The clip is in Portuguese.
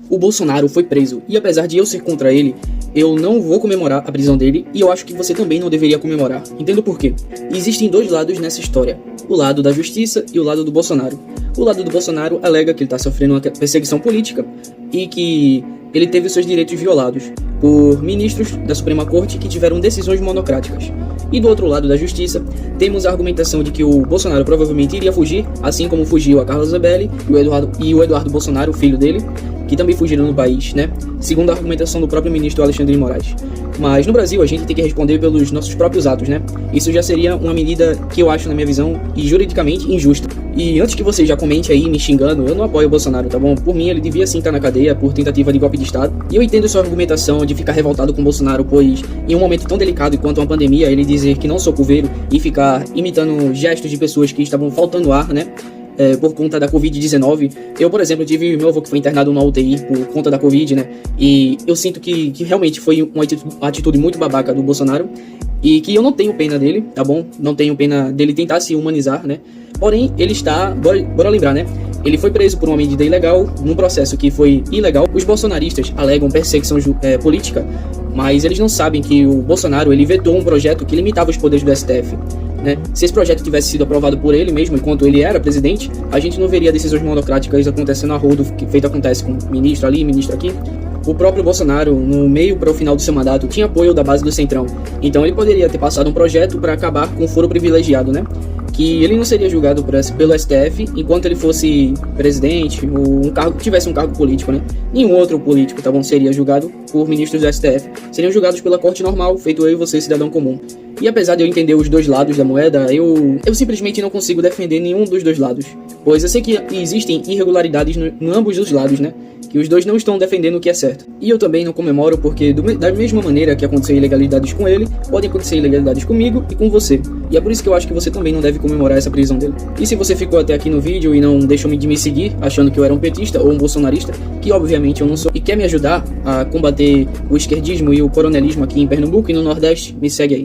O Bolsonaro foi preso, e apesar de eu ser contra ele, eu não vou comemorar a prisão dele, e eu acho que você também não deveria comemorar. Entendo por quê. Existem dois lados nessa história, o lado da justiça e o lado do Bolsonaro. O lado do Bolsonaro alega que ele está sofrendo uma perseguição política e que ele teve seus direitos violados por ministros da Suprema Corte que tiveram decisões monocráticas. E do outro lado da justiça, temos a argumentação de que o Bolsonaro provavelmente iria fugir, assim como fugiu a Carla Zambelli e o Eduardo Bolsonaro, filho dele, que também fugiram do país, né? Segundo a argumentação do próprio ministro Alexandre de Moraes. Mas no Brasil a gente tem que responder pelos nossos próprios atos, né? Isso já seria uma medida que eu acho, na minha visão, e juridicamente injusta. E antes que você já comente aí me xingando, eu não apoio o Bolsonaro, tá bom? Por mim, ele devia sim estar na cadeia por tentativa de golpe de Estado. E eu entendo sua argumentação de ficar revoltado com o Bolsonaro, pois em um momento tão delicado quanto uma pandemia, ele dizer que não sou coveiro e ficar imitando gestos de pessoas que estavam faltando ar, né? Por conta da Covid-19. Eu, por exemplo, tive meu avô que foi internado na UTI por conta da Covid, né? E eu sinto que realmente foi uma atitude muito babaca do Bolsonaro e que eu não tenho pena dele, tá bom? Não tenho pena dele tentar se humanizar, né? Porém, ele está... Bora lembrar, né? Ele foi preso por uma medida ilegal, num processo que foi ilegal. Os bolsonaristas alegam perseguição política, mas eles não sabem que o Bolsonaro, ele vetou um projeto que limitava os poderes do STF. Né? Se esse projeto tivesse sido aprovado por ele mesmo, enquanto ele era presidente, a gente não veria decisões monocráticas acontecendo a rodo, que feito acontece com ministro ali, ministro aqui. O próprio Bolsonaro, no meio para o final do seu mandato, tinha apoio da base do Centrão. Então ele poderia ter passado um projeto para acabar com o foro privilegiado, né? Que ele não seria julgado pelo STF enquanto ele fosse presidente ou tivesse um cargo político, né? Nenhum outro político, tá bom, seria julgado por ministros do STF. Seriam julgados pela corte normal, feito eu e você, cidadão comum. E apesar de eu entender os dois lados da moeda, eu simplesmente não consigo defender nenhum dos dois lados. Pois eu sei que existem irregularidades em ambos os lados, né? Que os dois não estão defendendo o que é certo. E eu também não comemoro porque, da mesma maneira que aconteceu ilegalidades com ele, podem acontecer ilegalidades comigo e com você. E é por isso que eu acho que você também não deve comemorar essa prisão dele. E se você ficou até aqui no vídeo e não deixou de me seguir, achando que eu era um petista ou um bolsonarista, que obviamente eu não sou, e quer me ajudar a combater o esquerdismo e o coronelismo aqui em Pernambuco e no Nordeste, me segue aí.